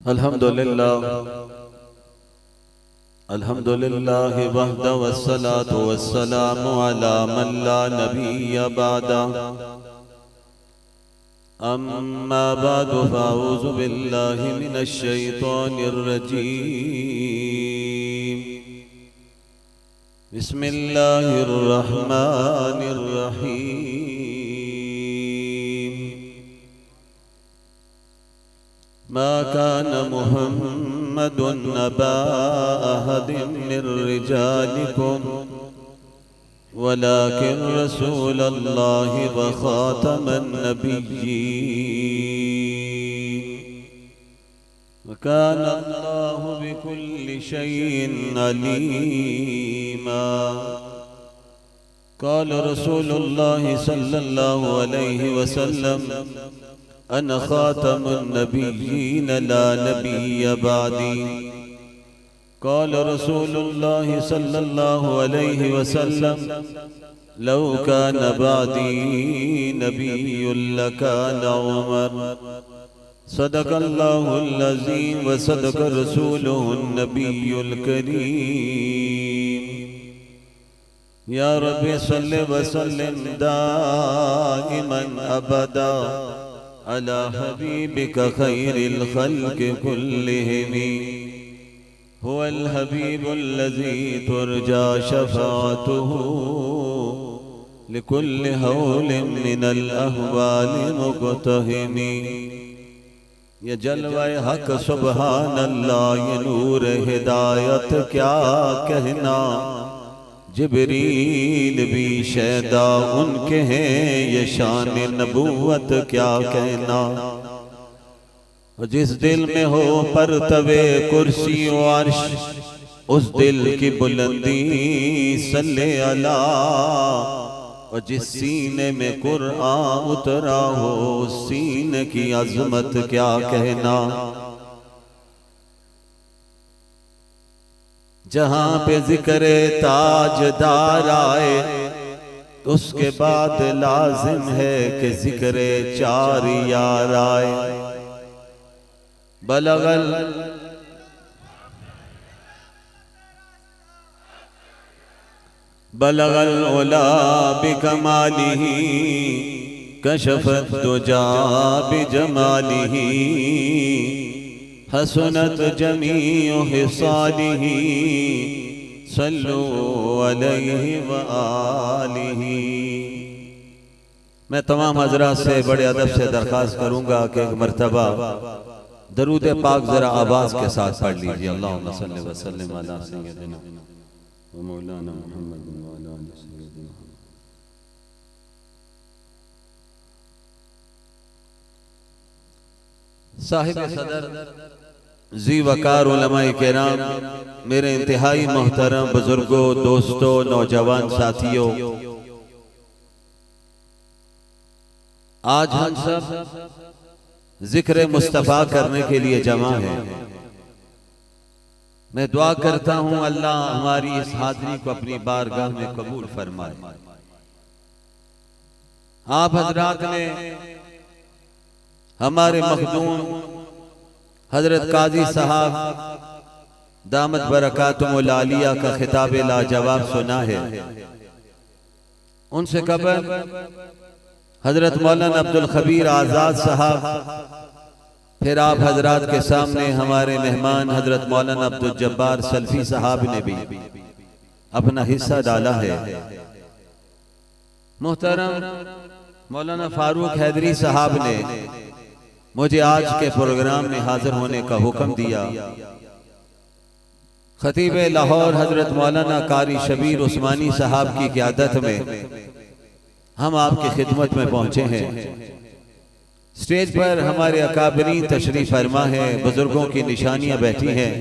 अल्हम्दुलिल्लाह अल्हम्दुलिल्लाह वहदा वस्सलातु वस्सलामु अला मन ला नबिय्य बअदा अम्मा बअदु फ़अऊज़ु बिल्लाहि मिनश शैतानिर रजीम बिस्मिल्लाहिर रहमानिर रहीम मा कान मुहम्मदुन अबा अहदिम मिर रिजालिकुम वलाकिन रसूलल्लाहि व खातमन नबिय्यीन व कान अल्लाहु बिकुल्लि शैइन अलीमा। क़ाल रसूलुल्लाहि सल्लल्लाहु अलैहि वसल्लम अना खातमुन नबिय्यीन ला नबिय्य बअदी। क़ाल रसूलुल्लाहि सल्लल्लाहु अलैहि वसल्लम लौ कान बअदी नबिय्युन लकान उमर। सदक़ल्लाहुल अज़ीम व सदक़ रसूलुहुन नबियुल करीम। या रब्बि सल्लि व सल्लिम दाइमन अबदा अला हबीबिका खैरिल खल्क़ि कुल्लिहिम। हुवल हबीबुल लज़ी तुरजा शफ़ाअतुहु लिकुल्लि हौलिन मिनल अहवालि मुक़तहिम। ये जलवाए हक सुबहानल्लाह, ये नूर हिदायत क्या कहना। जिब्रील भी शैदा उनके हैं, ये शान नबूवत क्या कहना। जिस दिल में हो परतवे कुर्सी व अर्श, उस दिल की बुलंदी सल्ले अला। और जिस सीने में कुरान उतरा हो, उस सीने की अजमत क्या कहना। जहां पे जिक्र ताजदार आए, तो उसके बाद लाजिम है कि जिक्र चार यार आए। बलगल उला बिकमालिही कशफत दुजा बिजमालिही हसनत जमीउ हिसालिही सल्लु अलैहि व आलिही। मैं तमाम हजरात से बड़े अदब से दरख्वास्त करूंगा कि एक मर्तबा दरूद पाक जरा आवाज के साथ पढ़ लीजिए। अल्लाहुम्मा सल्लि व सल्लिम अला सय्यदिना व मौलाना मुहम्मद व अला आलि सय्यदिना। साहिब सदर जी वकार उलमाए किराम, मेरे इंतहाई मोहतरम बुजुर्गों, दोस्तों, नौजवान साथियों, आज हम सब जिक्र मुस्तफ़ा करने के लिए जमा हैं। मैं दुआ करता हूं अल्लाह हमारी इस हाज़िरी को अपनी बारगाह में कबूल फरमाए। आप हजरात ने हमारे मखदूम हजरत काजी साहब दामत बरकातुहुल आलिया का खिताब लाजवाब सुना है। उनसे कबल हजरत मौलाना अब्दुल खबीर आज़ाद साहब, फिर आप हजरात के सामने हमारे मेहमान हजरत मौलाना अब्दुल जब्बार सल्फी साहब ने भी अपना हिस्सा डाला है। मोहतरम मौलाना फारूक हैदरी साहब ने मुझे आज के प्रोग्राम में हाजिर होने का हुक्म दिया। खतीब लाहौर हजरत मौलाना कारी शबीर उस्मानी साहब की क़यादत में हम आपकी खिदमत में पहुंचे हैं। स्टेज पर हमारे अकाबरीन तशरीफ फरमा है, बुजुर्गों की निशानियां बैठी हैं।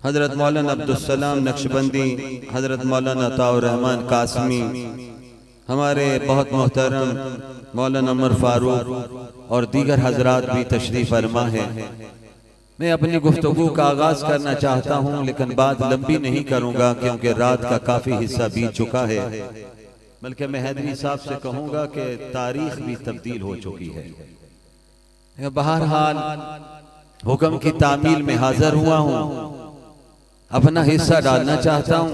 हजरत मौलाना अब्दुल सलाम नक्शबंदी, हजरत मौलाना ताउर रहमान कासमी, हमारे बहुत मोहतरम मौलाना उमर फारूक और दीगर हजरात भी तशरीफ फरमा है। मैं अपनी गुफ्तगू का आगाज करना चाहता हूं, लेकिन बात लंबी नहीं करूंगा क्योंकि रात का काफी हिस्सा बीत चुका है। बल्कि मैं हैदरी साहब से कहूंगा कि तारीख भी तब्दील हो चुकी है। बहरहाल हुक्म की तामील में हाजिर हुआ हूँ, अपना हिस्सा डालना चाहता हूँ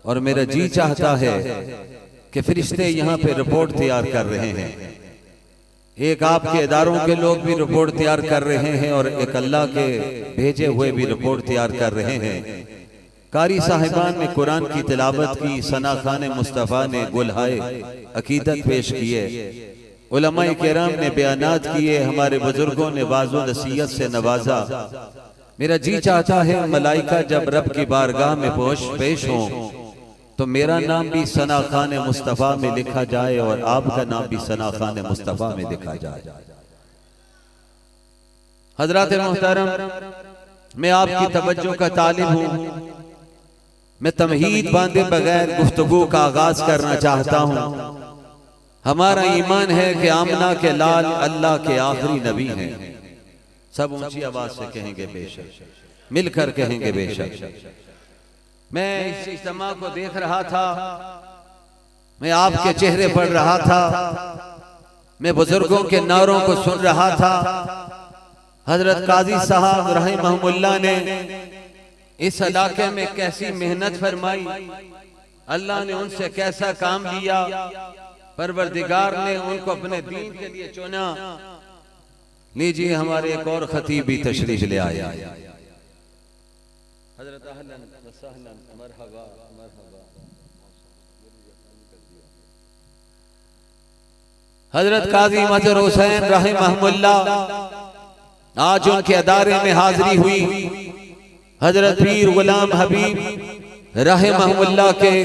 और मेरा जी चाहता है कि फरिश्ते यहाँ पे रिपोर्ट तैयार कर रहे हैं। एक आपके इदारों के लोग भी रिपोर्ट तैयार कर रहे हैं और एक अल्लाह के भेजे हुए भी रिपोर्ट तैयार कर रहे हैं। कारी साहिबान ने कुरान की तिलावत की, सना खान मुस्तफ़ा ने गुलहाए अकीदत पेश किए, उलमाए किराम ने बयानात किए, हमारे बुजुर्गों ने वाज़ो नसीहत से नवाजा। मेरा जी चाहता है मलाइका जब रब की बारगाह में पेश हों तो मेरा नाम भी सना खान मुस्तफ़ा में लिखा जाए और आपका नाम भी सना खान मुस्तफ़ा में लिखा जाए। हजरात मोहतरम, मैं आपकी तवज्जो का तालिब हूँ। मैं तमहीद बांधे बगैर गुफ्तगू का आगाज करना चाहता हूँ। हमारा ईमान है कि आमना के लाल अल्लाह के आखिरी नबी हैं। सब ऊंची आवाज से कहेंगे बेशक, मिलकर कहेंगे बेशक। मैं इस इज्तिमा को देख रहा था, मैं आपके चेहरे पढ़ रहा था, मैं बुजुर्गों के नारों को सुन रहा था। हजरत काजी साहब रहमहुल्लाह ने इस इलाके में कैसी मेहनत फरमाई, अल्लाह ने उनसे कैसा काम लिया, परवरदिगार ने उनको अपने दीन के लिए चुना। लीजिए हमारे एक और खतीब भी तशरीफ ले आया। हजरत अहलन व सहलन, मरहबा मरहबा। हजरत काजी मजहर हुसैन रहमहुल्लाह, आज उनके अदारे में हाजिरी हुई। हजरत पीर गुलाम हबीब रहमहुल्लाह के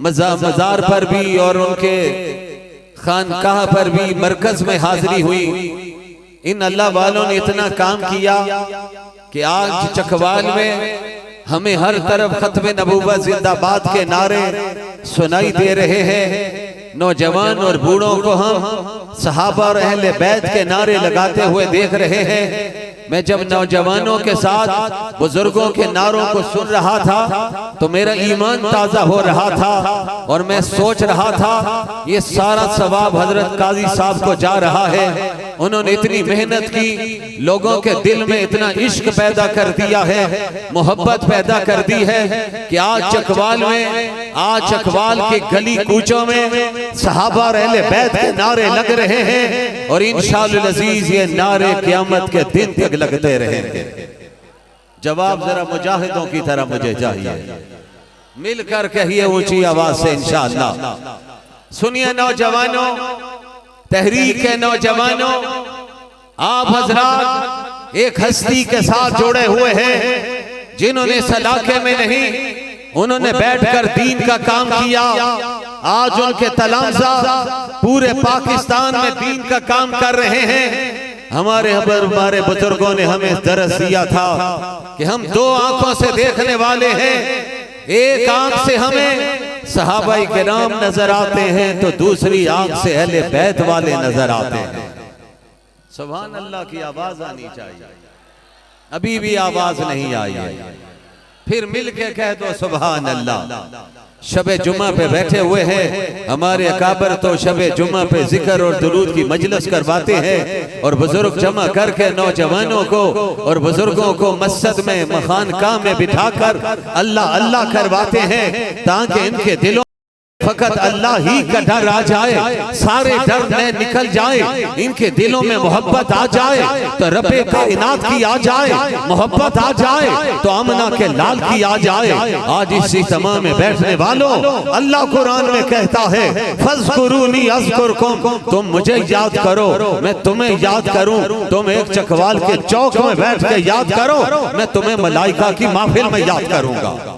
मजार पर भी और उनके खानकाह पर भी मरकज में हाजिरी हुई। इन अल्लाह वालों ने इतना काम किया कि आज चकवाल में हमें हर तरफ खत्मे नबूवत जिंदाबाद के नारे सुनाई दे रहे हैं। नौजवान और बूढ़ों को हम सहाबा और अहले बैत के नारे लगाते हुए देख रहे हैं। मैं जब नौजवानों के साथ बुजुर्गों के नारों को सुन रहा था तो मेरा ईमान ताजा हो रहा था और मैं सोच रहा था ये सारा सवाब हजरत काजी साहब को जा रहा है। उन्होंने इतनी मेहनत की, लोगों के दिल में इतना इश्क पैदा कर दिया है, मोहब्बत पैदा कर दी है कि आज चकवाल के गली कूचों में सहाबा और अहले बैत के नारे लग रहे हैं और इंशाअल्लाह अज़ीज़ ये नारे क़यामत के दिन तक लगते रहेंगे। जवाब जरा मुजाहिदों की तरह मुझे चाहिए, मिलकर कहिए ऊंची आवाज से इंशाअल्लाह। सुनिए नौजवानों, तहरीक है नौजवानों, आप हजरात एक हस्ती के साथ जुड़े हुए हैं जिन्होंने इस इलाके में नहीं, उन्होंने बैठकर दीन का काम किया। आज उनके तलामजा पूरे पाकिस्तान में दीन का काम कर रहे हैं। हमारे बुजुर्गों ने हमें दरस दिया था कि हम दो आंखों से देखने वाले हैं। एक आंख से हमें सहाबाई किराम नजर आते हैं तो दूसरी आंख से अहले बैत वाले नजर आते हैं। सुभान अल्लाह की आवाज आनी चाहिए, अभी भी आवाज नहीं आई है। फिर मिल के कह दो सुभान अल्लाह। शबे जुमा पे बैठे हुए हैं हमारे अकाबर, तो शबे जुमा पे जिक्र और दुरूद की मजलिस करवाते हैं और बुजुर्ग जमा करके नौजवानों को और बुजुर्गों को मस्जिद में मखानकाह में बिठाकर अल्लाह अल्लाह करवाते हैं ताकि इनके दिलों फकत अल्लाह ही का डर आ जाए, सारे डर में निकल जाए, इनके दिलों में मोहब्बत आ जाए तो रब्बे कायनात की आ जाए, मोहब्बत आ जाए तो आमना के लाल की आ जाए। आज इस इज्तिमा में बैठने वालों, अल्लाह कुरान में कहता है फज़कुरूनी अज़कुरकुम, तुम मुझे याद करो मैं तुम्हें याद करूं। तुम एक चकवाल के चौक में बैठ के याद करो, मैं तुम्हें मलाइका की महफिल में याद करूंगा।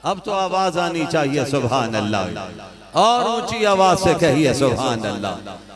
अब तो आवाज आनी चाहिए सुभान अल्लाह, और ऊंची आवाज से कहिए सुभान अल्लाह।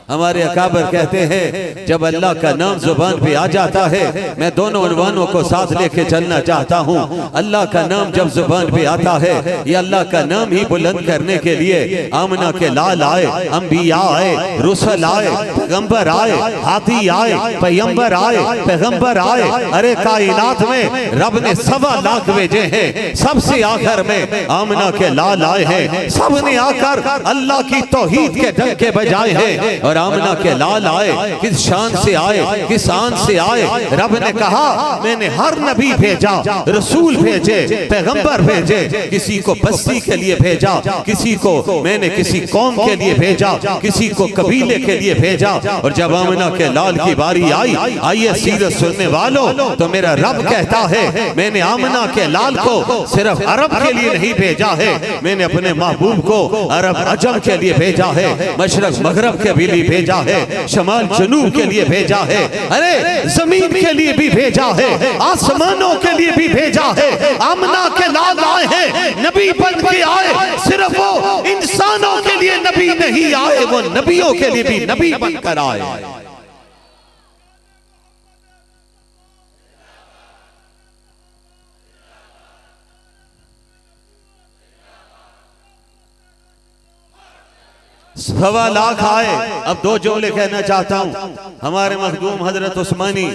हमारे अकाबर कहते हैं जब अल्लाह का नाम जुबान पे आ जाता है, मैं दोनों उन्वानों को साथ लेके चलना चाहता हूँ। अल्लाह का नाम जब जुबान पे आता है, ये अल्लाह का नाम ही बुलंद करने के लिए आमना के लाल आए, अंबिया आए, रुसल आए, पैगंबर आए, हाथी आए, पैगंबर आए, पैगंबर आए। अरे कायनात में रब ने 1.25 लाख भेजे हैं, सबसे आखिर में आमना के लाल आए हैं। सब ने आकर अल्लाह की तौहीद के डंके बजाए हैं और और आमना के लाल आए, किस शान से आए, किस आन से आए। रब ने कहा मैंने हर नबी भेजा, रसूल भेजे, पैगंबर भेजे, किसी को बस्ती के लिए भेजा, किसी को मैंने किसी कौम के लिए भेजा, किसी को कबीले के लिए भेजा। और जब आमना के लाल की बारी आई, आइए सीरत सुनने वालों, तो मेरा रब कहता है मैंने आमना के लाल को सिर्फ अरब के लिए नहीं भेजा है, मैंने अपने महबूब को अरब अजम के लिए भेजा है, मशरक मगरब के भी लिए भेजा है, शमाल जनूब के लिए भेजा है, अरे जमीन के लिए भी भेजा है, आसमानों के लिए भी भेजा है। आमना के लाल आए हैं, नबी बन के आए, सिर्फ वो इंसानों के लिए नबी नहीं आए, वो नबियों के लिए भी नबी बनकर आए। सवा लाख आए। अब दो जुमले कहना चाहता हूँ। हमारे मखदूम हजरत उस्मानी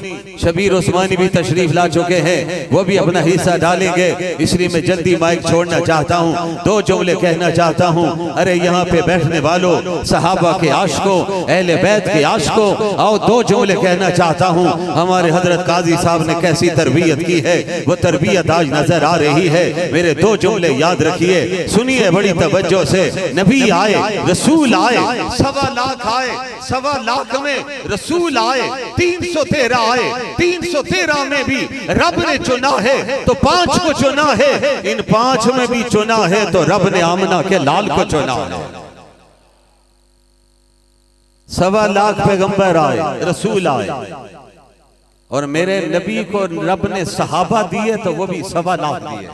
शबीर उस्मानी भी तशरीफ ला चुके हैं, वो भी अपना हिस्सा डालेंगे, इसलिए मैं जल्दी माइक छोड़ना चाहता हूँ। दो जुमले कहना चाहता हूँ। अरे यहाँ पे बैठने वालों, सहाबा के आशिकों, अहले बैत के आशिकों, आओ दो जुमले कहना चाहता हूँ। हमारे हजरत काजी साहब ने कैसी तरबियत की है, वो तरबियत आज नजर आ रही है। मेरे दो जुमले याद रखिए, सुनिए बड़ी तवज्जो से। नबी आए, रसूल आए, सवा लाख आए, सवा लाख में रसूल आए, 313 आए, 313 में भी रब ने चुना है तो 5 को चुना है, इन 5 में भी चुना है तो रब ने आमना के लाल को चुना है। सवा लाख पैगंबर आए, रसूल आए, और मेरे नबी को रब ने सहाबा दिए तो वो भी सवा लाख दिए।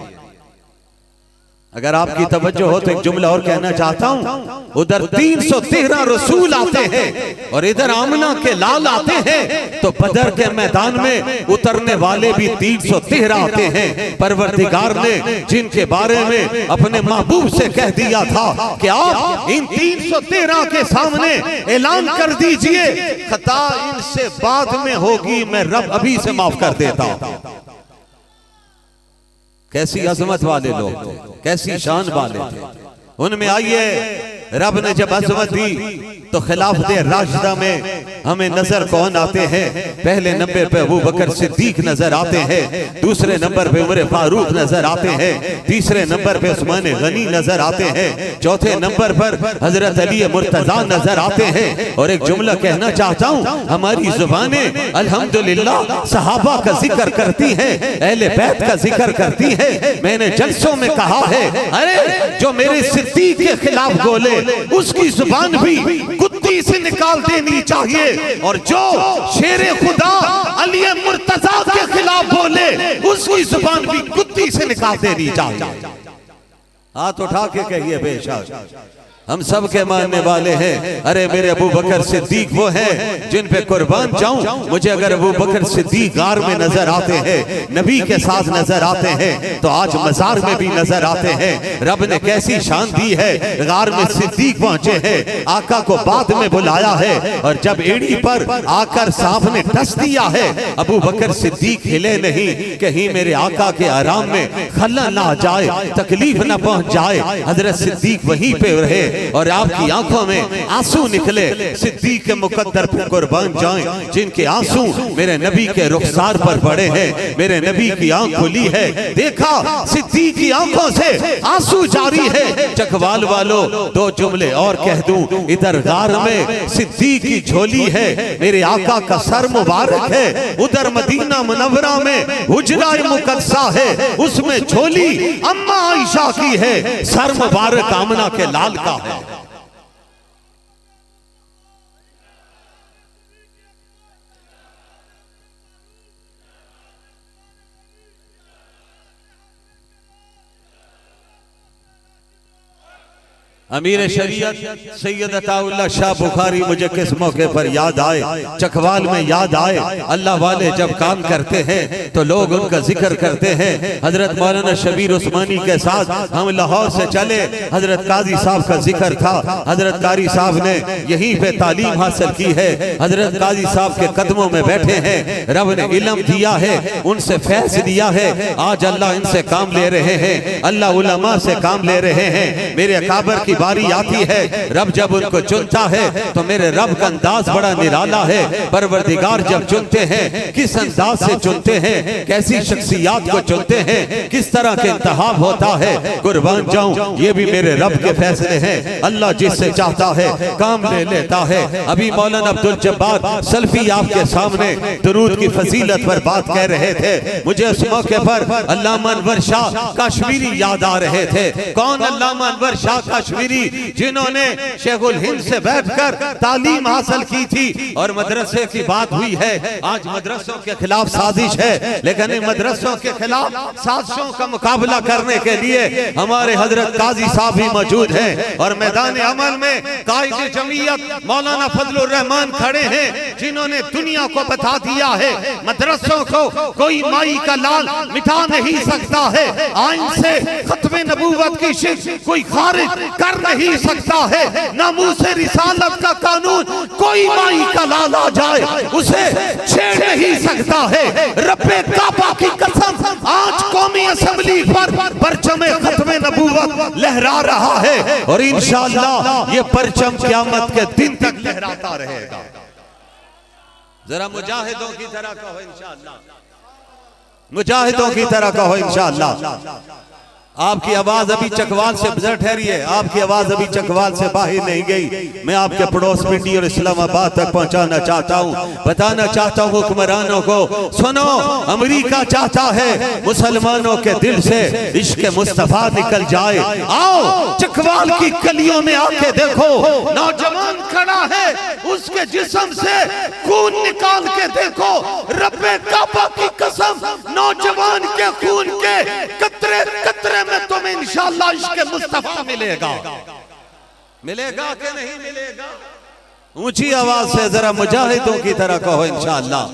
अगर आपकी तवज्जो हो तो एक जुमला और कहना चाहता हूँ। उधर 313 रसूल आते हैं और इधर आमना के लाल आते हैं, तो बदर के मैदान में उतरने वाले भी 313 आते हैं। परवरदिगार ने जिनके बारे में अपने महबूब से कह दिया था कि आप इन 313 के सामने ऐलान कर दीजिए, खता इनसे बाद में होगी, मैं रब अभी से माफ कर देता हूं। कैसी अजमत वाले लोग थे, कैसी शान वाले थे। उनमें आइए, रब ने जब अजमत दी तो खिलाफत राशिदा में हमें नजर कौन आते हैं? पहले नंबर पे अबू बकर सिद्दीक नजर आते हैं, दूसरे नंबर पे उमर फारूक नजर आते हैं, तीसरे नंबर पे उस्मान गनी नजर आते हैं, चौथे नंबर पर हजरत अली मुर्तजा नजर आते हैं। और एक जुमला कहना चाहता हूँ, हमारी जुबानें अल्हम्दुलिल्लाह सहाबा का जिक्र करती हैं, अहले बैत का जिक्र करती हैं। मैंने जलसों में कहा है, अरे जो मेरे सिद्दीक के खिलाफ बोले उसकी जुबान भी कुत्ती से निकाल देनी चाहिए, और जो शेरे खुदा अली मुर्तजा के खिलाफ बोले उसकी जुबान भी कुत्ती से निकाल देनी चाहिए। हाथ उठा के कहिए बेशक हम सब के मानने वाले हैं। अरे मेरे अबू बकर सिद्दीक वो हैं जिन पे कुर्बान जाऊं। मुझे अगर अबू बकर सिद्दीक गार में नजर आते हैं, नबी के साथ नजर आते हैं, तो आज मजार में भी नजर आते हैं। रब ने कैसी शान दी है, गार में सिद्दीक पहुंचे हैं, आका को बाद में बुलाया है, और जब एड़ी पर आकर सांप ने टस दिया है, अबू बकर सिद्दीक हिले नहीं, कहीं मेरे आका के आराम में खलल ना जाए, तकलीफ ना पहुंच जाए। हजरत सिद्दीक वहीं पे रहे और आपकी आंखों में आंसू निकले। सिद्दीक के मुकद्दर पे कुर्बान जाएं जिनके आंसू मेरे नबी के रुखसार पर पड़े हैं। मेरे नबी की आंख खुली है, देखा सिद्दीक की आंखों से आंसू जारी है। चकवाल वालों, दो जुमले और कह दूं। इधर गार में सिद्दीक की झोली है, मेरे आका का सर मुबारक है। उधर मदीना मुनव्वरा में हुजरा मुकद्दसा है, उसमें झोली अम्मा आयशा की है, सर मुबारक आमना के लाल का है। अमीर शरीयत सैयद अताउल्लाह शाह बुखारी मुझे किस मौके पर याद आए, चकवाल में याद आए। अल्लाह वाले जब काम करते हैं तो लोग उनका जिक्र करते हैं। हजरत मौलाना शबीर उस्मानी के साथ हम लाहौर से चले, हजरत काजी साहब का जिक्र था। हजरत कारी साहब ने यहीं पे तालीम हासिल की है, हजरत काजी साहब के कदमों में बैठे हैं। रब ने इल्म दिया है, उनसे फैज दिया है। आज अल्लाह इनसे काम ले रहे हैं, अल्लाह उलमा से काम ले रहे हैं। मेरे अकाबर की बारी आती है, रब जब उनको चुनता है तो मेरे रब का अंदाज बड़ा निराला है। परवरदिगार जब चुनते हैं किस अंदाज से चुनते हैं, कैसी शख्सियात को चुनते हैं, किस तरह के इंतखाब होता है। कुर्बान जाऊं, ये भी मेरे रब के फैसले हैं। अल्लाह जिससे चाहता है काम ले लेता है। अभी मौलाना अब्दुल जब्बार सल्फी आपके सामने दुरूद की फजीलत पर बात कह रहे थे। मुझे उस मौके पर अल्लामा अनवर शाह कश्मीरी याद आ रहे थे। कौन अल्लामा अनवर शाह कश्मीरी, जिन्होंने शेखुल हिंद से बैठकर तालीम हासिल की थी और मदरसे की बात हुई है। आज मदरसों के खिलाफ साजिश है, लेकिन इन मदरसों के खिलाफ साजिशों का मुकाबला करने के लिए हमारे हजरत काजी साहब भी मौजूद हैं और मैदान अमल में कायदे जमीयत मौलाना फजलुर रहमान खड़े हैं, जिन्होंने दुनिया को बता दिया है मदरसों को कोई माई का लाल मिटा नहीं सकता है। आइन से खत्मे नबूवत की शिक कोई खारिज कर नहीं सकता है। नामूसे रिसालत का कानून कोई माई का लाल आ जाए उसे छेड़ नहीं सकता है। रब्बे काबा की कसम, आज कौमी असेंबली पर परचम खत्मे नबूवत लहरा रहा है और इंशाअल्लाह ये परचम क़यामत के दिन तक लहराता रहेगा। जरा मुजाहिदों की तरह कहो इंशाअल्लाह, मुजाहिदों की तरह कहो इंशाअल्लाह। आपकी आवाज अभी चकवाल से गुजर ठहरी है, आपकी आवाज अभी चकवाल से बाहर नहीं गई। मैं आपके पड़ोस पिंडी और इस्लामाबाद तक पहुंचाना चाहता हूं, बताना चाहता हूं हुक्मरानों को, सुनो अमेरिका चाहता है मुसलमानों के दिल से इश्क मुस्तफा निकल जाए। आओ चकवाल की गलियों में आके देखो, नौजवान खड़ा है, उसके जिस्म से खून निकाल के देखो। रब्बे काबा की कसम, नौजवान के खून के कतरे कतरे में तुम्हें इंशाअल्लाह इश्क़ मुस्तफा मिलेगा। मिलेगा कि नहीं मिलेगा? ऊंची आवाज से जरा मुजाहिदों की तरह कहो इंशाअल्लाह।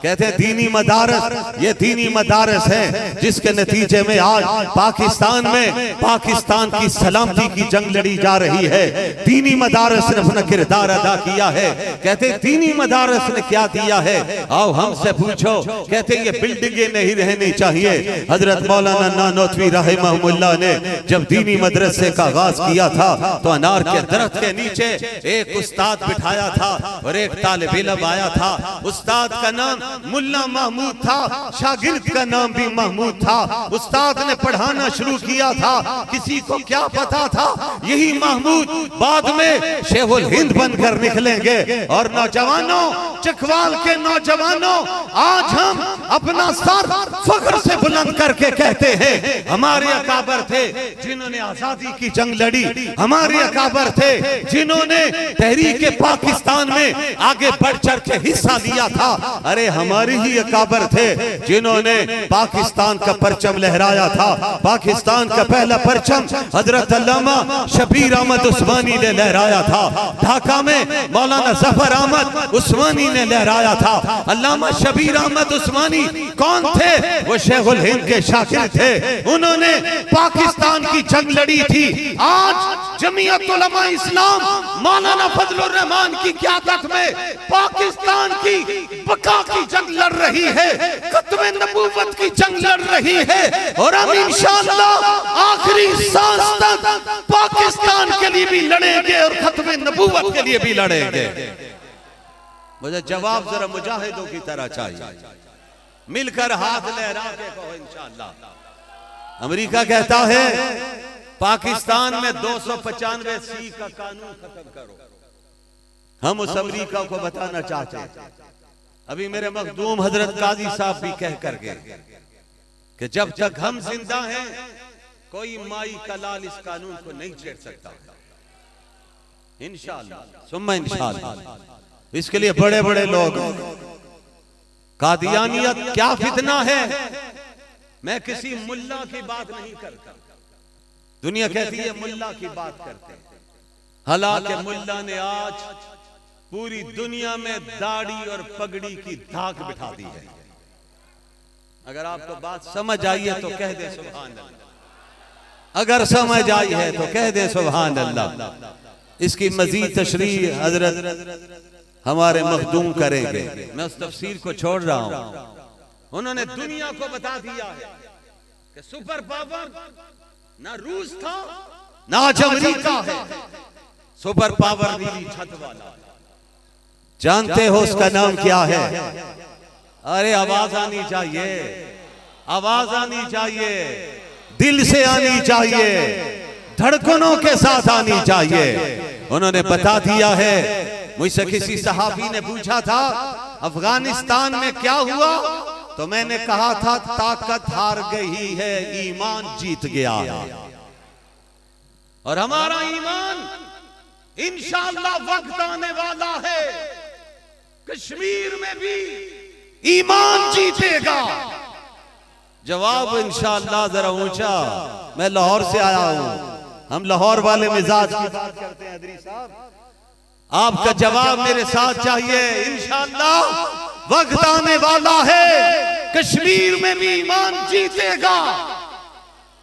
कहते हैं दीनी मदारस, ये दीनी मदारस है जिसके नतीजे में आज पाकिस्तान में पाकिस्तान की सलामती की जंग लड़ी जा रही है। दीनी मदारस ने अपना किरदार अदा किया है। कहते हैं दीनी मदारस ने क्या दिया है, आओ हमसे पूछो। कहते हैं ये बिल्डिंगें नहीं रहनी चाहिए। हजरत मौलाना नानोतवी रहमहुल्लाह ने जब दीनी मदरसे का आगाज किया था तो अनार के दरख्त के नीचे एक उस्ताद बिठाया था और एक तालिब इल्म आया था। उस्ताद का नाम मुल्ला महमूद था, शागिर्द का नाम भी महमूद था। उस्ताद ने पढ़ाना शुरू किया था, किसी को क्या पता था यही महमूद बाद में शेखुल हिंद बनकर निकलेंगे। और नौजवानों, चकवाल के नौजवानों, आज हम अपना सर फख्र से बुलंद करके कहते हैं हमारे अकाबर थे जिन्होंने आजादी की जंग लड़ी, हमारे अकाबर थे जिन्होंने तहरीक पाकिस्तान में आगे बढ़ चढ़ के हिस्सा लिया था। अरे हमारे ही अकाबर थे जिन्होंने पाकिस्तान का परचम लहराया था। पाकिस्तान का पहला परचम हजरत अल्लामा शबीर अहमद उस्मानी ने लहराया था। ढाका में मौलाना जफर अहमद उस्मानी ने लहराया था। अल्लामा शबीर अहमद उस्मानी कौन थे? वो शेखुल हिंद के शागिर्द थे, उन्होंने पाकिस्तान की जंग लड़ी थी। आज जमीयत उलमा इस्लाम मौलाना फजलुर रहमान की क़यादत में पाकिस्तान की बका की जंग लड़ रही है, खत्मे नबूवत की जंग लड़ रही है और हम इंशाअल्लाह आखिरी सांस तक पाकिस्तान के लिए भी लड़ेंगे और खत्मे नबूवत के लिए भी लड़ेंगे। मुझे जवाब जरा मुजाहिदों की तरह चाहिए, मिलकर हाथ लहरा के कहो इंशाअल्लाह। अमेरिका कहता है पाकिस्तान में 295 सी का कानून खत्म करो। हम उस अमेरिका को बताना चाहते हैं, अभी मेरे मखदूम हजरत काजी साहब भी कह कर गए कि जब तक हम जिंदा हैं कोई माई का लाल इस कानून को नहीं छेड़ सकता। इंशाअल्लाह सुम्मा इंशाअल्लाह। इसके लिए बड़े बड़े लोग, कादियानियत क्या फितना है, मैं किसी मुल्ला की बात नहीं करता। दुनिया कहती है मुल्ला की बात करते हैं, हालांकि मुल्ला ने आज पूरी दुनिया में दाढ़ी और पगड़ी की धाक बिठा दी है। अगर आपको बात समझ आई है तो कह दे सुभान अल्लाह, अगर समझ आई है तो कह दे सुभान अल्लाह। इसकी मजीद तशरीह हजरत हमारे मखदूम करेंगे। मैं उस तफसीर को छोड़ रहा हूं। उन्होंने दुनिया को बता दिया है कि सुपर पावर ना रूस था ना आज अमेरिका है सुपर पावर नीली छत वाला। जानते हो उसका नाम क्या है? अरे आवाज आनी चाहिए, आवाज आनी चाहिए, दिल से आनी चाहिए, धड़कनों के साथ आनी चाहिए। उन्होंने बता दिया है। मुझसे किसी सहाबी ने पूछा था अफगानिस्तान में क्या हुआ, तो मैंने कहा था ताकत हार गई है, ईमान जीत गया। और हमारा ईमान इंशाअल्लाह वक्त आने वाला है, कश्मीर में भी ईमान जीतेगा। जवाब इंशाअल्लाह जरा ऊंचा। मैं लाहौर से आया हूं, हम लाहौर वाले मिजाज की बात करते हैं। अदरी साहब आपका जवाब मेरे साथ चाहिए। इंशाअल्लाह वक्त आने वाला है, कश्मीर में भी ईमान जीतेगा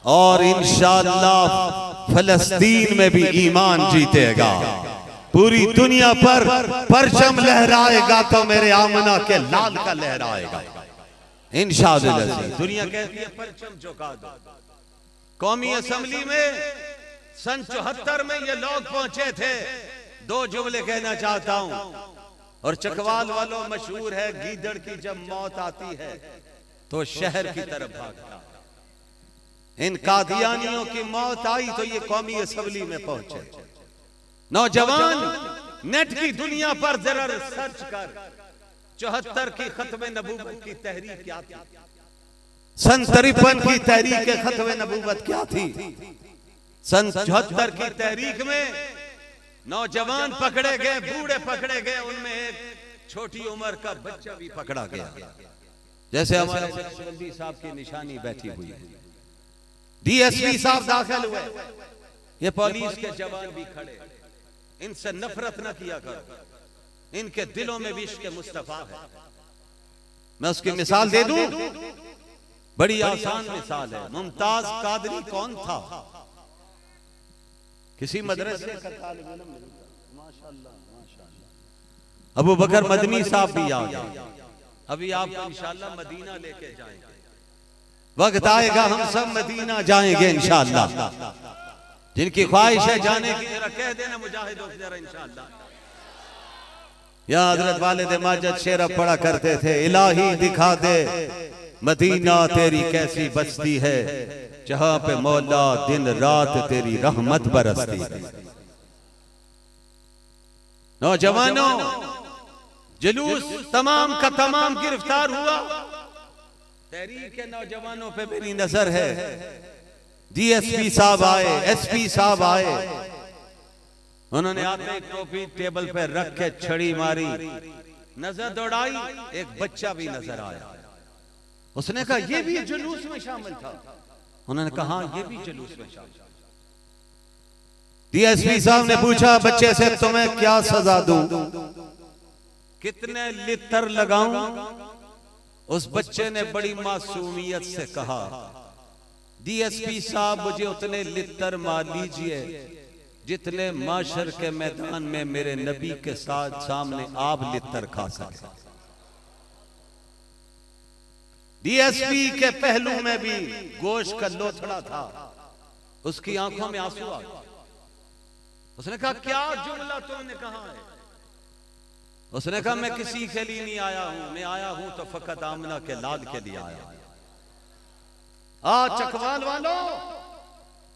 और इंशाअल्लाह फलस्तीन में भी ईमान जीतेगा। पूरी दुनिया पर परचम लहराएगा तो मेरे आमना के लाल का लहराएगा इंशाअल्लाह। दुनिया कहती है परचम झुका दो। कौमी असेंबली में सन 74 में ये लोग पहुंचे थे। दो जुमले कहना चाहता हूं। और चकवाल वालों मशहूर है, गीदड़ की जब मौत आती है तो शहर की तरफ भागता। इन कादियानियों की मौत आई तो ये कौमी असेंबली में पहुंचे। नौजवान नेट की दुनिया पर जरा सर्च कर, 74 की खत्म नबूवत की तहरीक क्या थी, सन 53 की तहरीक खत्म नबूवत क्या थी, सन 74 की तहरीक में नौजवान पकड़े गए, बूढ़े पकड़े गए, उनमें एक छोटी उम्र का बच्चा भी पकड़ा गया। जैसे हमारे नक्शबंदी साहब की निशानी बैठी हुई है। डीएसपी साहब दाखिल हुए, ये पुलिस के जवान भी खड़े। इनसे नफरत न किया करो, इनके दिलों में भी इश्क़ मुस्तफा है। मैं उसकी मिसाल दे दूं, बड़ी आसान मिसाल है। मुमताज कादरी कौन था? किसी मदरसे का तालिब इल्म, माशाअल्लाह माशाअल्लाह। अबू बकर मदनी साहब भी आ गए। अभी आपको इंशाअल्लाह मदीना लेके जाएंगे। वक्त आएगा हम सब मदीना जाएंगे इंशाअल्लाह। जिनकी ख्वाहिश है जाने की जरा कह देना मुजाहिदों से जरा इंशाअल्लाह। यहाँ हजरत वालिद माजिद शेर पढ़ा करते थे, इलाही दिखा दे मदीना तेरी कैसी बस्ती है, जहां पे मौला दिन रात तेरी रहमत बरसती है। नौजवानों, जुलूस तमाम का तमाम गिरफ्तार हुआ। तहरीक के नौजवानों पे मेरी नजर है। डीएसपी साहब आए, एसपी साहब आए, उन्होंने आते टोपी टेबल पे रख के छड़ी मारी, नजर दौड़ाई, एक बच्चा भी नजर आया। उसने कहा ये भी जुलूस में शामिल था। उन्होंने कहा ये भी जुलूस में शामिल। डीएसपी साहब ने पूछा बच्चे से तुम्हें क्या सजा दूं, कितने लितर लगाऊं? उस बच्चे ने बड़ी मासूमियत से कहा डीएसपी साहब मुझे उतने लितर मार लीजिए जितने माशर के मैदान में मेरे नबी के साथ सामने आप लितर खा सके। डीएसपी के पहलू में भी गोश्त का लोथड़ा था। उसकी आंखों में आंसू आ गए। उसने कहा क्या जुमला तुमने कहा है? उसने कहा मैं किसी के लिए नहीं आया हूं, मैं आया हूं तो फकत आमना के लाल के लिए आया। चकवाल वालों,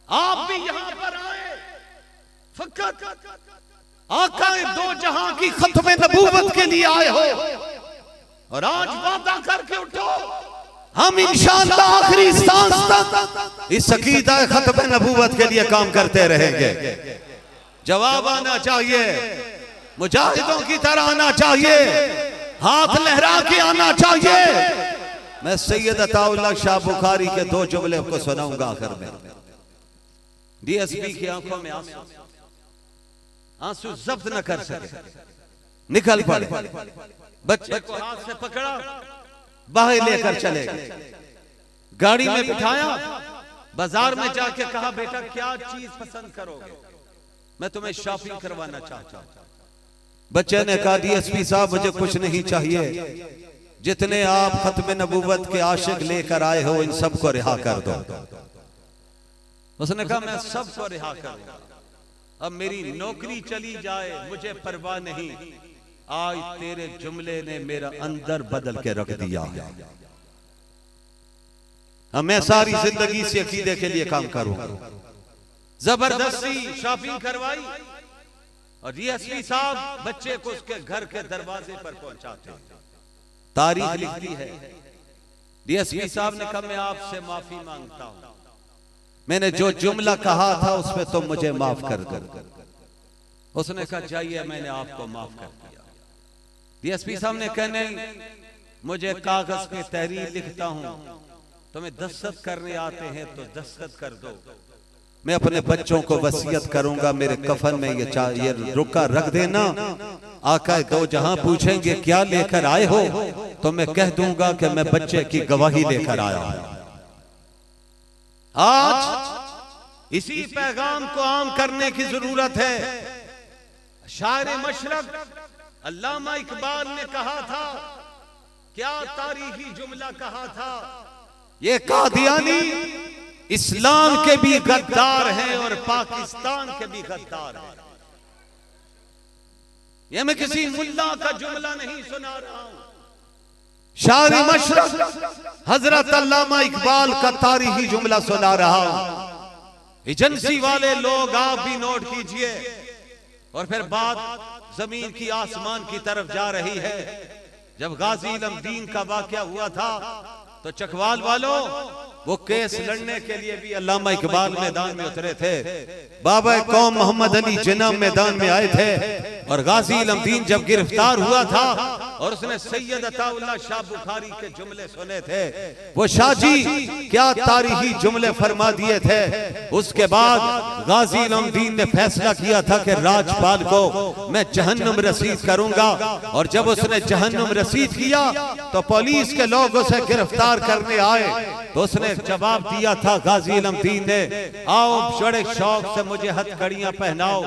आप भी यहां पर आए, फकत आका दो जहां की खत्म नबूवत के लिए आए हो। और आज वादा करके उठो हम इंशाअल्लाह आखिरी सांस तक इस अकीदा खत्म नबूवत के लिए काम करते रहेंगे। जवाब आना चाहिए, मुजाहिदों की तरह आना चाहिए, हाथ लहरा के आना चाहिए। मैं सैयद अताउल्लाह शाह बुखारी के दो जुमले को सुनाऊंगा आखिर में। डीएसपी की आंखों में आंसू जब्त न कर सके, निकल पड़े। बच्चे को हाथ से पकड़ा, बाहर लेकर चले गए, गाड़ी में बिठाया, बाजार में जाके कहा बेटा क्या चीज पसंद करोगे, मैं तुम्हें शॉपिंग करवाना चाहता हूं। बच्चे ने कहा डीएसपी साहब मुझे कुछ नहीं चाहिए, जितने आप खत्म नबूवत के आशिक लेकर आए हो इन सबको रिहा कर दो। उसने कहा मैं सबको रिहा करूंगा, अब मेरी नौकरी चली जाए मुझे परवाह नहीं, आज तेरे जुमले ने मेरा अंदर बदल के रख दिया। अब मैं सारी जिंदगी से अकीदे के लिए काम करूंगा। जबरदस्ती शॉपिंग करवाई और डीएसपी साहब बच्चे को उसके घर के दरवाजे पर पहुंचाते हैं। तारीख लिखती है, डीएसपी साहब ने कहा मैं आपसे माफी मांगता हूं, मैंने जो जुमला कहा था उसमें तो मुझे माफ कर दो। उसने कहा चाहिए, मैंने आपको माफ कर दिया। डीएसपी साहब ने कहा नहीं, मुझे कागज पे तहरीर लिखता हूं, तुम्हें दस्तखत करने आते हैं तो दस्तखत कर दो। मैं अपने बच्चों को वसीयत करूंगा मेरे कफन में ये रुका रख देना, आका दो जहां पूछेंगे क्या लेकर आए हो तो मैं कह दूंगा कि मैं बच्चे की गवाही लेकर आया हूं। आज इसी पैगाम को आम करने की जरूरत है। शायर मशरक अल्लामा इकबाल ने कहा था, क्या तारीखी जुमला कहा था, ये कादियानी इस्लाम के भी गद्दार हैं और पाकिस्तान के भी गद्दार हैं। ये मैं किसी मुल्ला का जुमला नहीं सुना रहा हूं, शायर मशरक हजरत अल्लामा इकबाल का तारीखी जुमला सुना रहा हूं। एजेंसी वाले लोग आप भी नोट कीजिए। और फिर बात जमीन की आसमान की तरफ जा रही है। जब गाजी इल्म-दीन का वाकया हुआ था तो चकवाल वालों वो केस लड़ने के लिए भी अल्लामा इकबाल मैदान में उतरे थे। बाबा कौम मोहम्मद अली जिन्ना मैदान में आए थे और गाजी इल्म-दीन जब गिरफ्तार हुआ था और उसने सैयद अताउल्लाह शाह बुखारी के जुमले सुने थे, वो शाहजी क्या तारीखी जुमले फरमा दिए थे। उसके बाद गाजी इल्म-दीन ने फैसला किया था कि राजपाल को मैं जहन्नुम रसीद करूंगा। और जब उसने जहन्नुम रसीद किया तो पुलिस के लोग उसे गिरफ्तार करने आए तो उसने जवाब दिया था गाजी इल्म-दीन ने, आओ बड़े शौक से मुझे हथकड़ियां पहनाओ,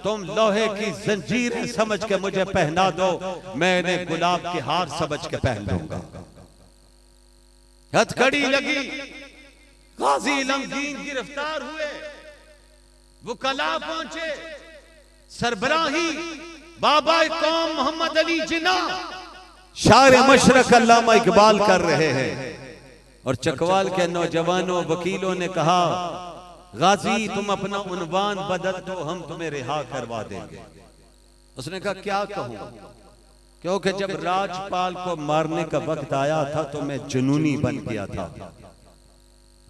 तुम लोहे की जंजीरें समझ के मुझे पहना दो, मैंने गुलाब के हार समझ के पहन लूंगा। हथकड़ी लगी, गाजी इल्म-दीन गिरफ्तार हुए, वकला पहुंचे, सरबराही बाबा कौम मोहम्मद अली जिन्ना शायर मशरक अल्लामा इकबाल कर रहे हैं। और चकवाल के नौजवानों वकीलों ने कहा, गाजी तुम अपना उन्वान बदल दो, हम तुम्हें रिहा करवा देंगे। उसने कहा क्या कहूं, क्योंकि जब राजपाल को मारने का वक्त आया था तो मैं जुनूनी बन गया था।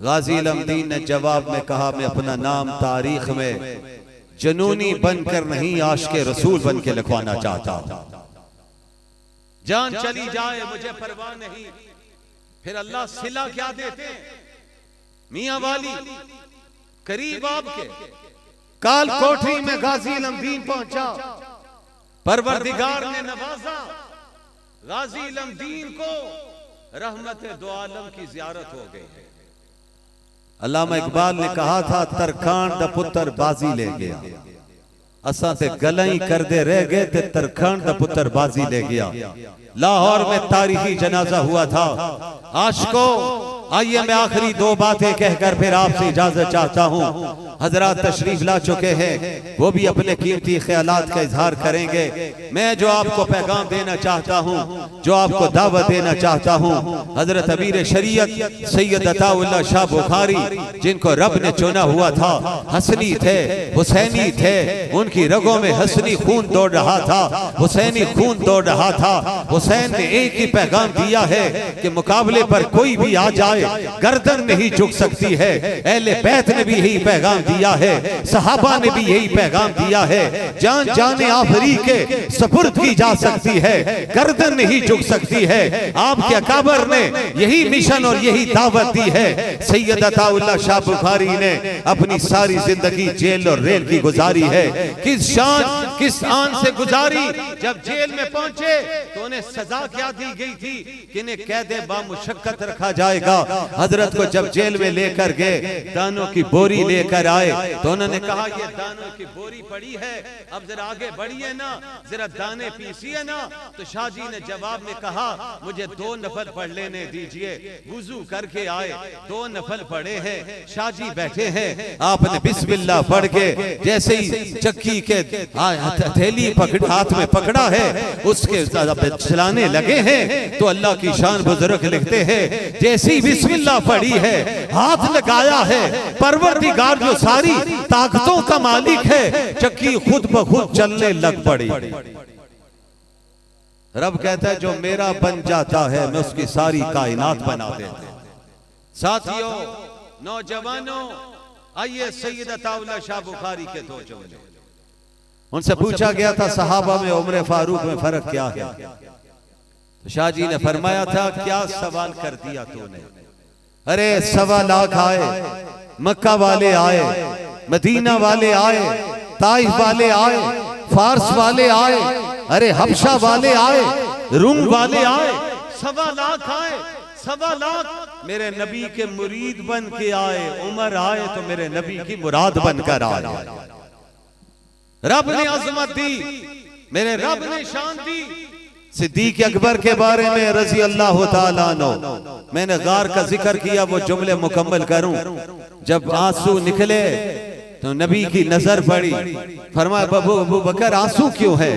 गाजी इल्म-दीन ने जवाब में कहा, मैं अपना नाम तारीख में जुनूनी बनकर नहीं आशिक़े रसूल बन के लिखवाना चाहता। जान चली जाए मुझे परवाह नहीं, फिर अल्लाह सिला क्या देते हैं। मियां वाली करीब आपके काल कोठरी में गाजी इल्म-दीन पहुंचा, परवरदिगार ने नवाजा, गाजी इल्म-दीन को रहमत दो आलम की ज़ियारत हो गई है। अल्लामा इकबाल ने कहा था, तरखान दा पुत्र बाजी ले गया, असा ते गला ही करदे रह गए ते तरखान दा पुत्र बाजी ले गया। लाहौर में तारीखी जनाजा हुआ था। आशिको आइए मैं आखिरी दो बातें कहकर फिर आपसे इजाजत चाहता हूँ। हजरात तशरीफ ला चुके हैं, वो भी अपने कीमती ख्यालात का इजहार करेंगे। मैं जो आपको पैगाम देना चाहता हूँ, जो आपको दावत देना चाहता हूँ, हजरत अमीर शरीयत सैयद अताउल्लाह शाह बुखारी जिनको रब ने चुना हुआ था, हसनी थे, हुसैनी थे, उनकी रगों में हसनी खून दौड़ रहा था, हुसैनी खून दौड़ रहा था। हुसैन ने एक ही पैगाम दिया है कि मुकाबले पर कोई भी आ जाए गर्दन नहीं झुक सकती है। अहले बैत ने भी यही पैगाम दिया है, सहाबा ने भी यही पैगाम दिया है। जान जाने आफरी के सपुर्द की जा सकती है, गर्दन नहीं झुक सकती है। आपके अकाबर ने यही मिशन और यही दावत दी है। सैयद अताउल्लाह शाह बुखारी ने अपनी सारी जिंदगी जेल और रेल की गुजारी है। किस शान किस आन से गुजारी। जब जेल में पहुंचे तो उन्हें सजा क्या दी गई थी कि इन्हें कैदे बामुशक्कत रखा जाएगा। हजरत को जब जेल में लेकर गए, दानों की बोरी लेकर आए तो उन्होंने कहा ये दानों की बोरी पड़ी है, अब जरा आगे बढ़िए ना, जरा दाने पीसिए ना। तो शाहजी ने जवाब में कहा मुझे 2 नफल पढ़ लेने दीजिए। वुजू करके आए, 2 नफल पढ़े हैं। शाहजी बैठे हैं, आपने बिस्मिल्लाह पढ़ के जैसे ही चक्की के हथेली हाथ में पकड़ा है उसके चलाने लगे हैं तो अल्लाह की शान बुजुर्ग लिखते हैं जैसे ही बिस्मिल्लाह पढ़ी है, हाथ लगाया है, परवरदिगार जो सारी ताकतों का मालिक है, चक्की खुद ब खुद चलने लग पड़ी। रब कहता है जो मेरा बन जाता है मैं उसकी सारी कायनात बना देता हूं। साथियों, नौजवानों, आइए सैयदत आउला शाह बुखारी के 2 जुमले। उनसे पूछा गया था सहाबा में उम्र फारूक में फर्क क्या है। तो शाहजी ने फरमाया था क्या सवाल कर दिया तूने। अरे 1.25 लाख आए, मक्का वाले आए, मदीना वाले आए, ताइफ वाले आए, फारस वाले आए, अरे हबशा वाले आए, रूम वाले आए, 1.25 लाख आए। 1.25 लाख मेरे नबी के मुरीद बन के आए। उमर आए तो मेरे नबी की मुराद बनकर आए। रब ने अजमत दी, मेरे रब ने शान दी। सिद्दीक अकबर के बारे में रजी अल्लाह तआला अन्हु, मैंने गार का जिक्र किया, वो जुमले मुकम्मल करूं। जब आंसू निकले तो नबी की नजर पड़ी, फरमाया अबू बकर आंसू क्यों है।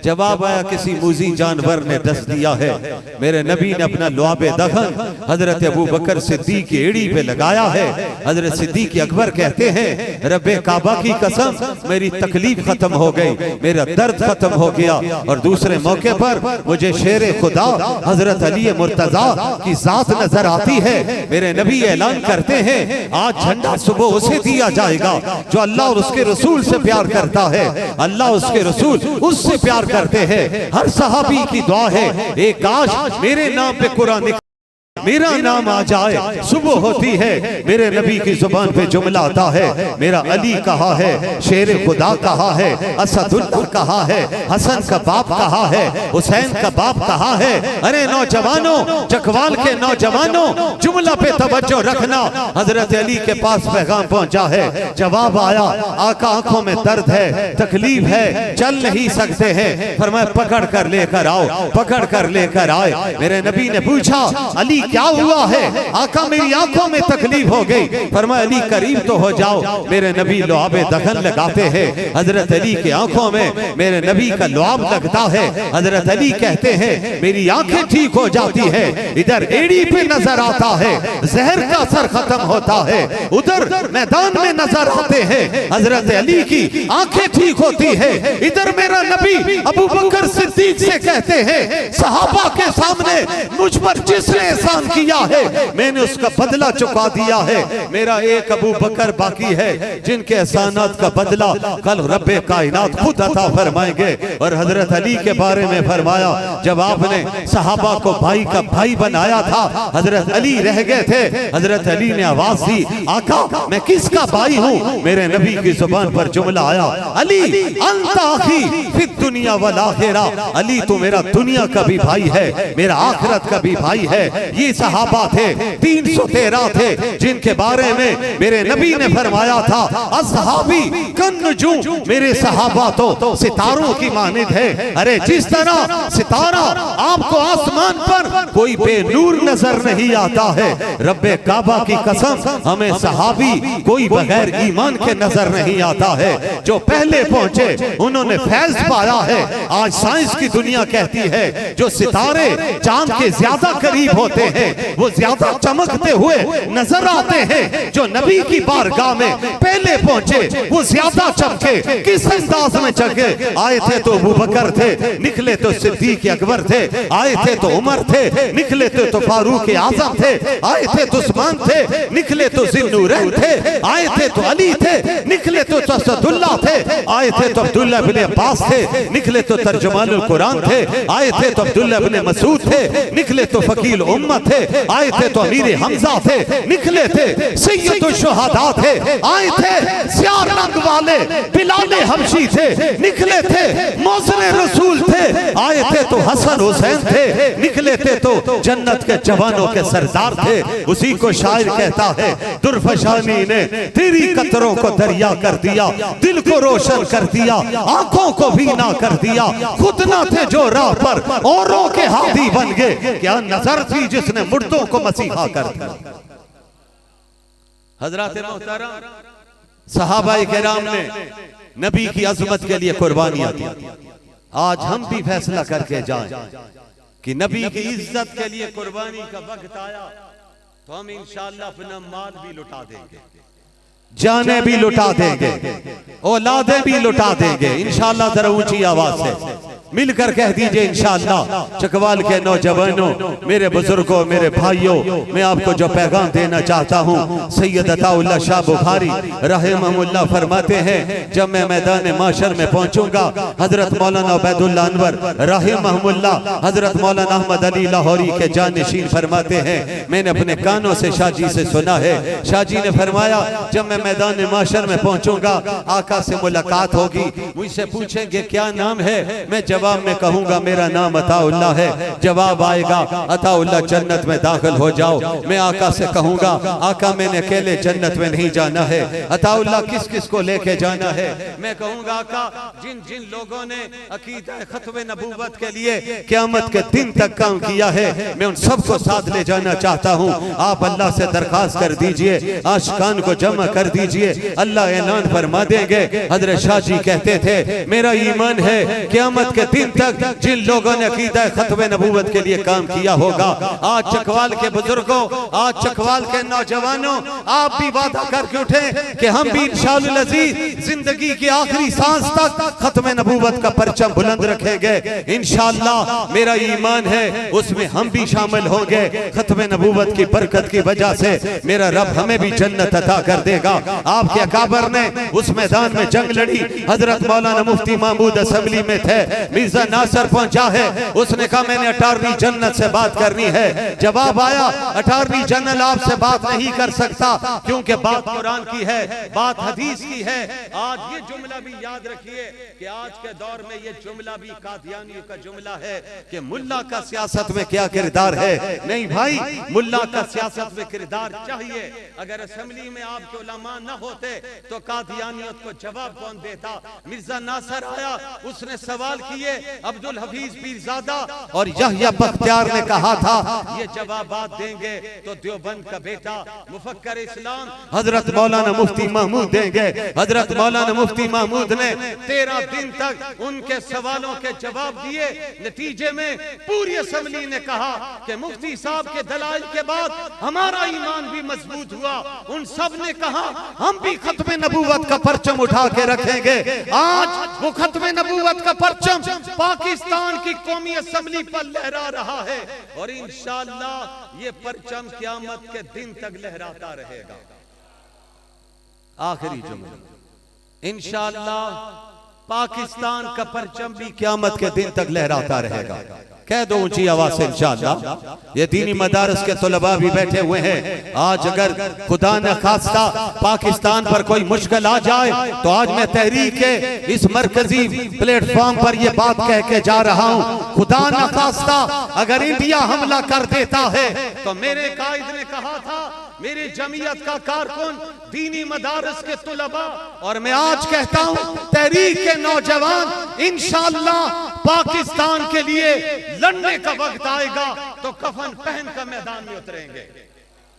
जवाब आया किसी मूजी जानवर ने डस दिया है। मेरे नबी ने अपना लुआबे दफन हजरत अबू बकर सिद्दीक की एड़ी पे लगाया है। हजरत सिद्दीक अकबर कहते हैं रब्बे काबा की कसम मेरी तकलीफ खत्म हो गई, मेरा दर्द खत्म हो गया। और दूसरे मौके पर मुझे शेर खुदा हजरत अली मुर्तजा की जात नजर आती है। मेरे नबी ऐलान करते हैं आज झंडा सुबह उसे दिया जाएगा जो अल्लाह और उसके रसूल से प्यार करता है। अल्लाह उसके रसूल उससे प्यार करते हैं। हर सहाबी की दुआ है एक काश मेरे नाम पे कुरान मेरा नाम आ जाए। सुबह होती है मेरे नबी की जुबान पे जुमला आता है मेरा अली कहा है, शेर खुदा कहा है, असदुल्लाह कहा है, हसन का बाप कहा है, हुसैन का बाप कहा है। अरे नौजवानों, चकवाल के नौजवानों, जुमला पे तवज्जो रखना। हजरत अली के पास पैगाम पहुंचा है, जवाब आया आका आंखों में दर्द है, तकलीफ है, चल नहीं सकते हैं। फरमाया पकड़ कर लेकर आओ, पकड़ कर लेकर आए। मेरे नबी ने पूछा अली क्या हुआ है। आका मेरी आंखों में तकलीफ हो गई। फरमाया अली करीब तो हो जाओ। मेरे नबी लुआबे दखन लगाते हैं। हजरत अली की आंखों में मेरे नबी का लुआब लगता है। हजरत अली कहते हैं मेरी आंखें ठीक हो जाती है। इधर एड़ी पे नजर आता है जहर का असर खत्म होता है, उधर मैदान में नजर आते हैं हजरत अली की आंखें ठीक होती है। इधर मेरा नबी अबू बकर सिद्दीक से कहते हैं सहाबा के सामने मुझ पर जिसने एहसान किया है मैंने उसका बदला चुका दिया है। मेरा एक अबू बकर बाकी है जिनके एहसानात का बदला कल रब्बे कायनात खुद अता फरमाएंगे। और हजरत अली के बारे में फरमाया जब आपने सहाबा को भाई का भाई बनाया था, हजरत अली रह गए थे। हजरत अली ने आवाज दी आका मैं किसका भाई हूँ। मेरे नबी की जुबान पर जुमला आया अली अंत आखी फिर दुनिया वल आखिरा। अली तो मेरा दुनिया का भी भाई है, मेरा आखिरत का भी भाई है। ये सहाबा थे 313 थे जिनके बारे में मेरे नबी ने फरमाया था असहाबी कन्नुजूम, मेरे सहाबा तो सितारों की मानिद है। अरे जिस तरह सितारा आपको आसमान पर कोई बेनूर नजर नहीं आता है, रब्बे काबा की कसम हमें सहाबी कोई बगैर ईमान के नजर नहीं आता है। जो पहले पहुंचे उन्होंने फैज पाया है। आज साइंस की दुनिया कहती है जो सितारे चांद के ज्यादा करीब होते हैं वो ज्यादा चमकते हुए नजर आते हैं। जो नबी की बारगाह में पहले पहुंचे वो ज्यादा चमके। किस अंदाज में चमके? आए थे तो अबू बकर थे, निकले तो सिद्दीक अकबर थे, आए थे तो उमर थे, निकले तो फारूक आजम थे, आए थे तो उस्मान थे, निकले तो ज़िन्नूरैन थे, आए थे तो अली थे, निकले तो असदुल्लाह थे, आए थे तो अब्दुल्लाह इब्न अब्बास थे, निकले तो तर्जुमानुल कुरान थे, आए थे तो अब्दुल्लाह इब्न मसूद थे, निकले तो फकील उम्मत थे, आए थे तो अमीर हमजा थे, निकले थे सैयदुल शुहदा थे, आए थे सियार रंग वाले बिलाल हबशी थे, निकले थे मौसम रसूल थे, आए थे तो हसन हुसैन थे, निकले थे तो जन्नत के जवानों के सरदार थे। उसी को शायर कहता है, दुर्फशानी ने तेरी कतरों को दरिया कर दिया, दिल को रोशन कर दिया, आंखों को भीना कर दिया, खुद ना थे जो राह पर औरों के हादी बन गए, क्या नजर थी जिसने मुर्दों को मसीहा कर दिया। हजरत मोहतरम सहाबाए किराम ने नबी की अजमत के लिए कुर्बानियां दी। आज हम भी फैसला करके जाएं कि नबी की इज्जत के लिए कुर्बानी का वक्त आया तो हम इंशाअल्लाह अपना माल भी लुटा देंगे, जाने भी लुटा देंगे, औलादें भी लुटा देंगे इंशाअल्लाह। जरा ऊंची आवाज से मिलकर कह दीजिए इंशाअल्लाह। चकवाल के नौजवानों, मेरे बुजुर्गों, मेरे भाइयों, मैं आपको जो पैगाम देना चाहता हूँ, सैयद अताउल्लाह शाह बुखारी रहमहुल्लाह फरमाते हैं, जब मैं मैदान माशर में पहुंचूंगा, हजरत मौलाना उबैदुल्लाह अनवर रहमहुल्लाह, हजरत मौलाना अहमद अली लाहौरी के जानशीन फरमाते हैं, मैंने अपने कानों से शाहजी से सुना है, शाहजी ने फरमाया जब मैं मैदान माशर में पहुंचूंगा, आका से मुलाकात होगी, मुझसे पूछेंगे क्या नाम है, मैं जवाब में कहूंगा मेरा नाम अताउल्लाह है। जवाब आएगा अताउल्लाह जन्नत में दाखिल हो जाओ। मैं आका से कहूंगा आका मैंने अकेले जन्नत में नहीं जाना है, अताउल्लाह किस किस को लेके जाना है। मैं कहूंगा आका जिन जिन लोगों ने अकीदा खत्म नबूवत के लिए क़यामत के दिन तक काम किया है, मैं उन सबको साथ ले जाना चाहता हूँ। आप अल्लाह से दरखास्त कर दीजिए, आशिकान को जमा कर दीजिए, अल्लाह ऐलान फरमा देंगे। हजरत शाह जी कहते थे मेरा ईमान है क़यामत के दिन तक जिन लोगों ने अकीदा खत्म नबूवत के लिए काम किया होगा, आज चकवाल के बुजुर्गों, आज चकवाल के नौजवानों, आप भी वादा करके उठे कि हम भी इंशाअल्लाह अज़ीज़ जिंदगी की आखिरी सांस तक खत्म नबूवत का परचम बुलंद रखेंगे इंशाअल्लाह। मेरा ईमान है उसमें हम भी शामिल होंगे। खत्म नबूवत की बरकत की वजह से मेरा रब हमें भी जन्नत अता कर देगा। आपके अकाबर ने उस मैदान में जंग लड़ी, हजरत मौलाना मुफ्ती महमूद असेंबली में थे, मिर्जा नासर पहुंचा है, उसने कहा मैंने अटारनी जन्नत से बात करनी है। जवाब आया अटारनी जनरल आपसे बात नहीं कर सकता क्योंकि बात कुरान की है, बात हदीस की है। आज ये जुमला भी याद रखिए कि आज के दौर में ये जुमला भी कादियानियों का जुमला है कि मुल्ला का सियासत में क्या किरदार है। नहीं भाई, मुल्ला का सियासत में किरदार चाहिए। अगर असेंबली में आपके उलमा न होते तो कादियानियत को जवाब कौन देता। मिर्जा नासर आया, उसने सवाल किए, अब्दुल हफीज पीरजादा और यहया बख्तियार ने कहा था ये जवाबात देंगे तो देवबंद का बेटा मुफक्कर इस्लाम हजरत मौलाना मुफ्ती महमूद देंगे। हजरत मौलाना मुफ्ती महमूद ने 13 दिन तक उनके सवालों के जवाब दिए। नतीजे में पूरी असेंबली ने कहा कि मुफ्ती साहब के दलाइल के बाद हमारा ईमान भी मजबूत हुआ। उन सब ने कहा हम भी खत्म नबूवत का परचम उठा के रखेंगे। आज वो खत्म नबूवत का परचम पाकिस्तान की कौमी असेंबली पर लहरा रहा है और इंशाअल्लाह ये परचम क़यामत के दिन तक लहराता रहेगा। आखिरी जुमला, इंशाअल्लाह पाकिस्तान का परचम भी क़यामत के दिन तक लहराता रहेगा। कह दो ऊंची आवाज से इंशाअल्लाह। ये दीनी मदारस के तलबा भी बैठे हुए हैं। आज अगर खुदा न खास्ता पाकिस्तान पर कोई मुश्किल आ जाए तो आज मैं तहरीक के इस मरकजी प्लेटफॉर्म पर ये बात कह के जा रहा हूँ, खुदा न खास्ता अगर इंडिया हमला कर देता है तो मेरे कायद ने कहा था, मेरे जमीयत का कारकुन, दीनी मदारस के तुलबा और मैं आज कहता हूँ तहरीक के नौजवान, इंशाअल्लाह पाकिस्तान के लिए लड़ने का वक्त आएगा तो कफन पहन कर मैदान में उतरेंगे।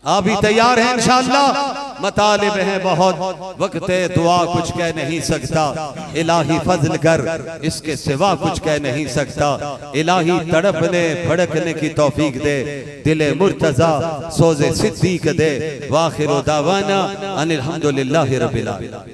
आप भी तैयार हैं इंशाअल्लाह। मतालिब हैं बहुत, वक्त दुआ कुछ कह नहीं सकता, इलाही फजल कर इसके सिवा कुछ कह नहीं सकता। इलाही तड़पने भड़कने की तौफीक दे, दिले मुर्तजा सोज़े सिद्दीक दे। वाखिर दावाना अनिल हम्दुलिल्लाहि रब्बिल आलमीन।